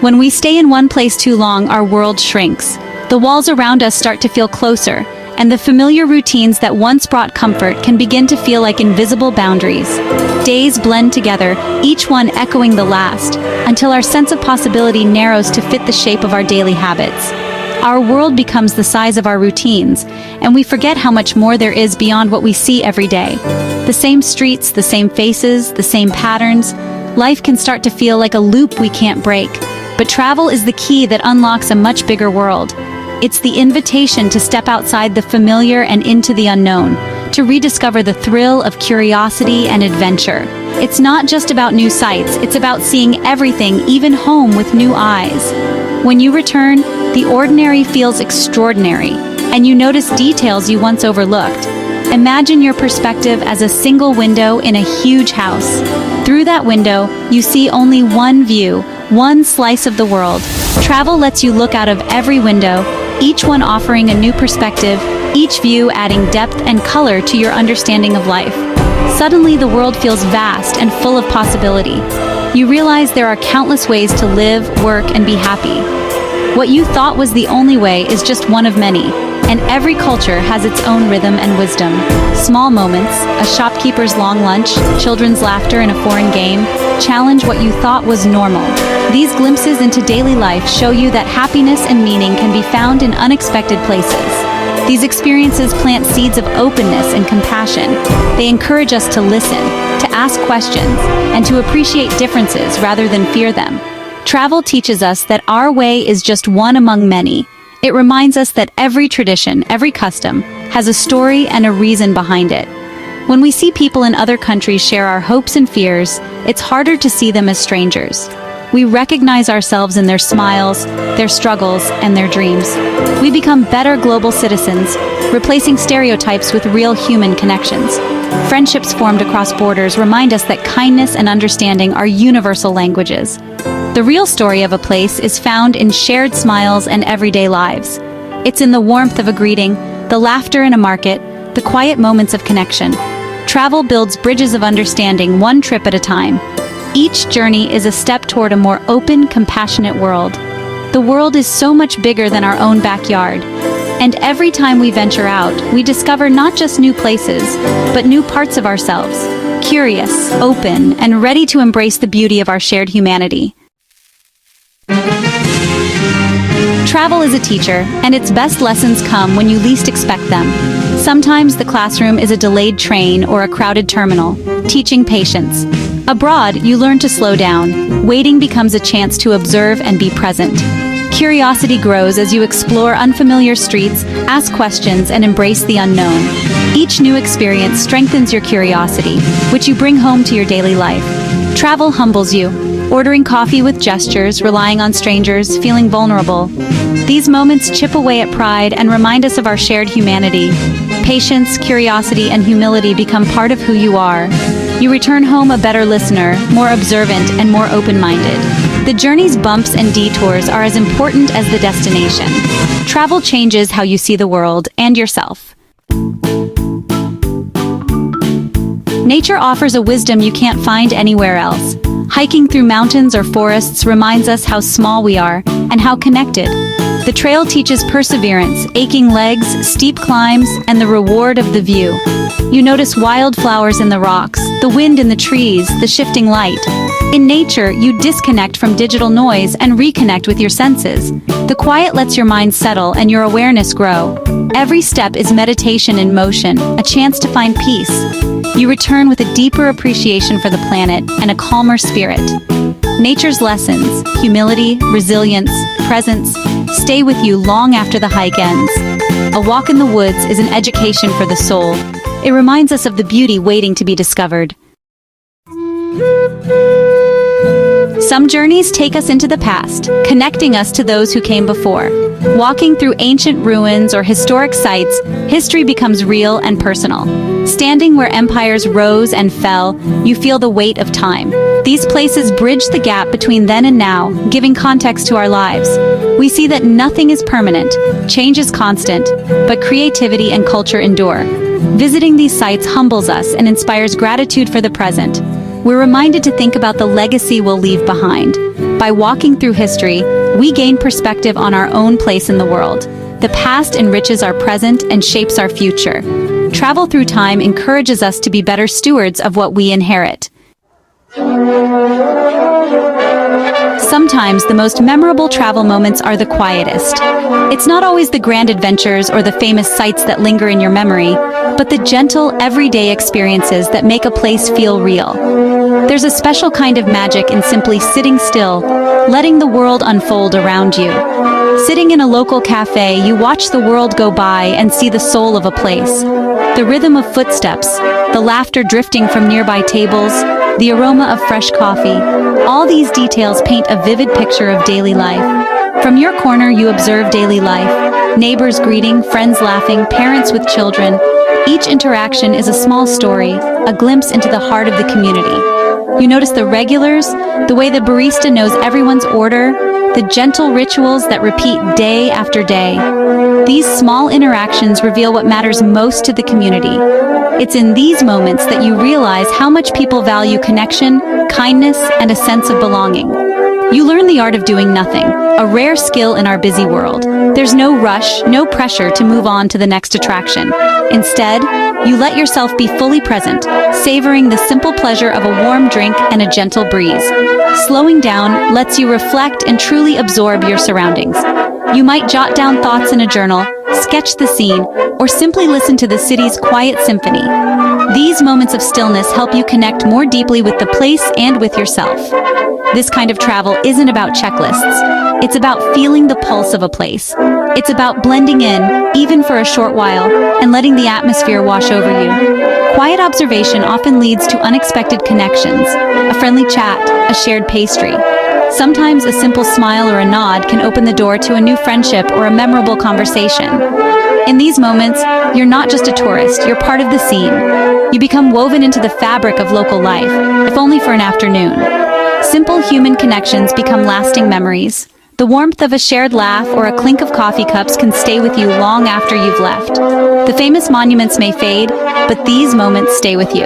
When we stay in one place too long, our world shrinks. The walls around us start to feel closer, and the familiar routines that once brought comfort can begin to feel like invisible boundaries. Days blend together, each one echoing the last, until our sense of possibility narrows to fit the shape of our daily habits. Our world becomes the size of our routines, and we forget how much more there is beyond what we see every day. The same streets, the same faces, the same patterns. Life can start to feel like a loop we can't break. But travel is the key that unlocks a much bigger world. It's the invitation to step outside the familiar and into the unknown, to rediscover the thrill of curiosity and adventure. It's not just about new sights, it's about seeing everything, even home, with new eyes. When you return, the ordinary feels extraordinary, and you notice details you once overlooked. Imagine your perspective as a single window in a huge house. Through that window, you see only one view, one slice of the world. Travel lets you look out of every window, each one offering a new perspective, each view adding depth and color to your understanding of life. Suddenly, the world feels vast and full of possibility. You realize there are countless ways to live, work, and be happy. What you thought was the only way is just one of many, and every culture has its own rhythm and wisdom. Small moments, a shopkeeper's long lunch, children's laughter in a foreign game, challenge what you thought was normal. These glimpses into daily life show you that happiness and meaning can be found in unexpected places. These experiences plant seeds of openness and compassion. They encourage us to listen, to ask questions, and to appreciate differences rather than fear them. Travel teaches us that our way is just one among many. It reminds us that every tradition, every custom, has a story and a reason behind it. When we see people in other countries share our hopes and fears, it's harder to see them as strangers. We recognize ourselves in their smiles, their struggles, and their dreams. We become better global citizens, replacing stereotypes with real human connections. Friendships formed across borders remind us that kindness and understanding are universal languages. The real story of a place is found in shared smiles and everyday lives. It's in the warmth of a greeting, the laughter in a market, the quiet moments of connection. Travel builds bridges of understanding, one trip at a time. Each journey is a step toward a more open, compassionate world. The world is so much bigger than our own backyard. And every time we venture out, we discover not just new places, but new parts of ourselves, curious, open, and ready to embrace the beauty of our shared humanity. Travel is a teacher, and its best lessons come when you least expect them. Sometimes the classroom is a delayed train or a crowded terminal, teaching patience. Abroad, you learn to slow down. Waiting becomes a chance to observe and be present. Curiosity grows as you explore unfamiliar streets, ask questions, and embrace the unknown. Each new experience strengthens your curiosity, which you bring home to your daily life. Travel humbles you, ordering coffee with gestures, relying on strangers, feeling vulnerable. These moments chip away at pride and remind us of our shared humanity. Patience, curiosity, and humility become part of who you are. You return home a better listener, more observant, and more open-minded. The journey's bumps and detours are as important as the destination. Travel changes how you see the world and yourself. Nature offers a wisdom you can't find anywhere else. Hiking through mountains or forests reminds us how small we are and how connected. The trail teaches perseverance, aching legs, steep climbs, and the reward of the view. You notice wildflowers in the rocks, the wind in the trees, the shifting light. In nature, you disconnect from digital noise and reconnect with your senses. The quiet lets your mind settle and your awareness grow. Every step is meditation in motion, a chance to find peace. You return with a deeper appreciation for the planet and a calmer spirit. Nature's lessons, humility, resilience, presence, stay with you long after the hike ends. A walk in the woods is an education for the soul. It reminds us of the beauty waiting to be discovered. Some journeys take us into the past, connecting us to those who came before. Walking through ancient ruins or historic sites, history becomes real and personal. Standing where empires rose and fell, you feel the weight of time. These places bridge the gap between then and now, giving context to our lives. We see that nothing is permanent, change is constant, but creativity and culture endure. Visiting these sites humbles us and inspires gratitude for the present. We're reminded to think about the legacy we'll leave behind. By walking through history, we gain perspective on our own place in the world. The past enriches our present and shapes our future. Travel through time encourages us to be better stewards of what we inherit. Sometimes the most memorable travel moments are the quietest. It's not always the grand adventures or the famous sights that linger in your memory, but the gentle, everyday experiences that make a place feel real. There's a special kind of magic in simply sitting still, letting the world unfold around you. Sitting in a local cafe, you watch the world go by and see the soul of a place. The rhythm of footsteps, the laughter drifting from nearby tables, the aroma of fresh coffee. All these details paint a vivid picture of daily life. From your corner, you observe daily life. Neighbors greeting, friends laughing, parents with children. Each interaction is a small story, a glimpse into the heart of the community. You notice the regulars, the way the barista knows everyone's order, the gentle rituals that repeat day after day. These small interactions reveal what matters most to the community. It's in these moments that you realize how much people value connection, kindness, and a sense of belonging. You learn the art of doing nothing, a rare skill in our busy world. There's no rush, no pressure to move on to the next attraction. Instead, you let yourself be fully present, savoring the simple pleasure of a warm drink and a gentle breeze. Slowing down lets you reflect and truly absorb your surroundings. You might jot down thoughts in a journal, sketch the scene, or simply listen to the city's quiet symphony. These moments of stillness help you connect more deeply with the place and with yourself. This kind of travel isn't about checklists. It's about feeling the pulse of a place. It's about blending in, even for a short while, and letting the atmosphere wash over you. Quiet observation often leads to unexpected connections, a friendly chat, a shared pastry. Sometimes a simple smile or a nod can open the door to a new friendship or a memorable conversation. In these moments, you're not just a tourist, you're part of the scene. You become woven into the fabric of local life, if only for an afternoon. Simple human connections become lasting memories. The warmth of a shared laugh or a clink of coffee cups can stay with you long after you've left. The famous monuments may fade, but these moments stay with you.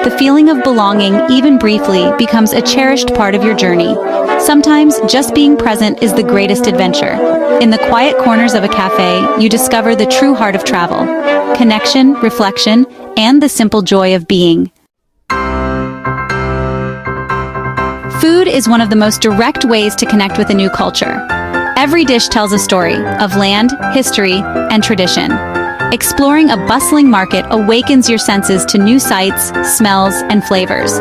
The feeling of belonging, even briefly, becomes a cherished part of your journey. Sometimes, just being present is the greatest adventure. In the quiet corners of a cafe, you discover the true heart of travel: connection, reflection, and the simple joy of being. Food is one of the most direct ways to connect with a new culture. Every dish tells a story of land, history, and tradition. Exploring a bustling market awakens your senses to new sights, smells, and flavors.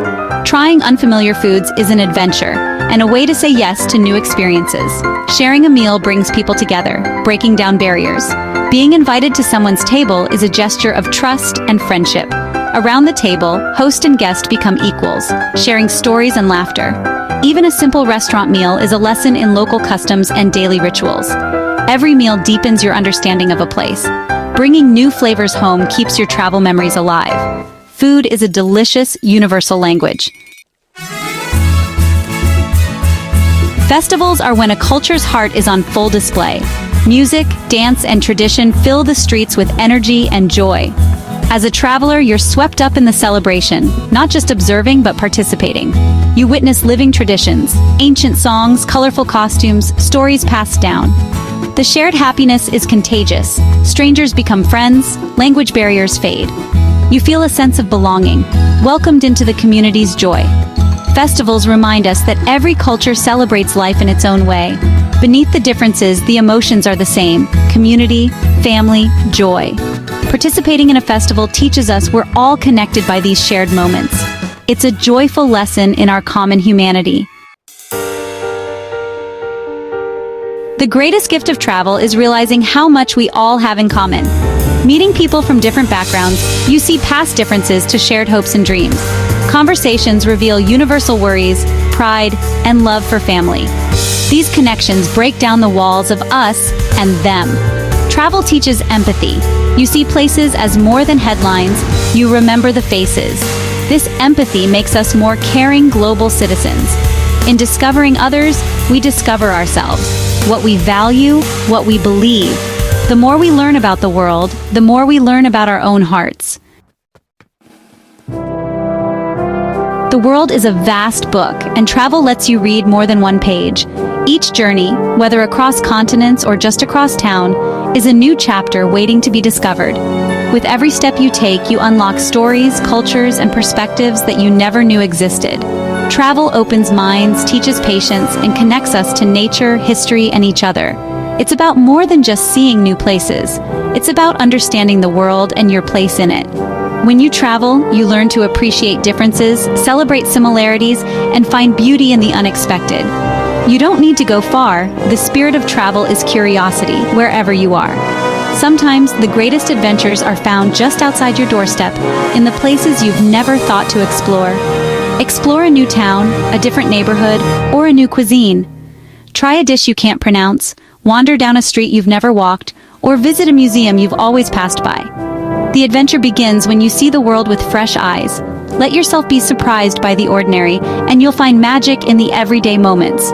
Trying unfamiliar foods is an adventure, and a way to say yes to new experiences. Sharing a meal brings people together, breaking down barriers. Being invited to someone's table is a gesture of trust and friendship. Around the table, host and guest become equals, sharing stories and laughter. Even a simple restaurant meal is a lesson in local customs and daily rituals. Every meal deepens your understanding of a place. Bringing new flavors home keeps your travel memories alive. Food is a delicious, universal language. Festivals are when a culture's heart is on full display. Music, dance, and tradition fill the streets with energy and joy. As a traveler, you're swept up in the celebration, not just observing but participating. You witness living traditions, ancient songs, colorful costumes, stories passed down. The shared happiness is contagious. Strangers become friends, language barriers fade. You feel a sense of belonging, welcomed into the community's joy. Festivals remind us that every culture celebrates life in its own way. Beneath the differences, the emotions are the same: community, family, joy. Participating in a festival teaches us we're all connected by these shared moments. It's a joyful lesson in our common humanity. The greatest gift of travel is realizing how much we all have in common. Meeting people from different backgrounds, you see past differences to shared hopes and dreams. Conversations reveal universal worries, pride, and love for family. These connections break down the walls of us and them. Travel teaches empathy. You see places as more than headlines, you remember the faces. This empathy makes us more caring global citizens. In discovering others, we discover ourselves, what we value, what we believe. The more we learn about the world, the more we learn about our own hearts. The The world is a vast book, and travel lets you read more than one page. Each journey, whether across continents or just across town, is a new chapter waiting to be discovered. With every step you take, you unlock stories, cultures, and perspectives that you never knew existed. Travel opens minds, teaches patience, and connects us to nature, history, and each other. It's about more than just seeing new places. It's about understanding the world and your place in it. When you travel, you learn to appreciate differences, celebrate similarities, and find beauty in the unexpected. You don't need to go far. The spirit of travel is curiosity, wherever you are. Sometimes the greatest adventures are found just outside your doorstep, in the places you've never thought to explore. Explore a new town, a different neighborhood, or a new cuisine. Try a dish you can't pronounce, wander down a street you've never walked, or visit a museum you've always passed by. The adventure begins when you see the world with fresh eyes. Let yourself be surprised by the ordinary, and you'll find magic in the everyday moments.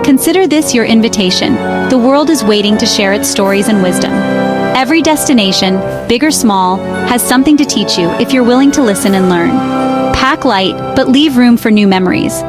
Consider this your invitation. The world is waiting to share its stories and wisdom. Every destination, big or small, has something to teach you if you're willing to listen and learn. Pack light, but leave room for new memories.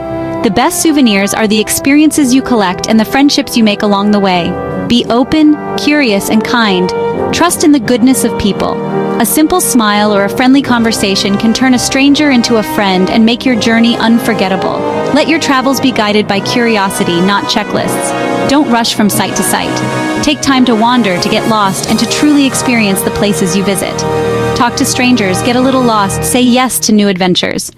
The best souvenirs are the experiences you collect and the friendships you make along the way. Be open, curious, and kind. Trust in the goodness of people. A simple smile or a friendly conversation can turn a stranger into a friend and make your journey unforgettable. Let your travels be guided by curiosity, not checklists. Don't rush from site to site. Take time to wander, to get lost, and to truly experience the places you visit. Talk to strangers, get a little lost, say yes to new adventures.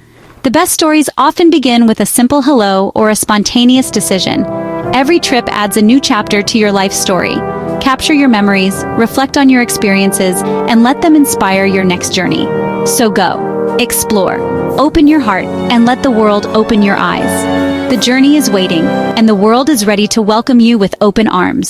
The best stories often begin with a simple hello or a spontaneous decision. Every trip adds a new chapter to your life story. Capture your memories, reflect on your experiences, and let them inspire your next journey. So go, explore, open your heart, and let the world open your eyes. The journey is waiting, and the world is ready to welcome you with open arms.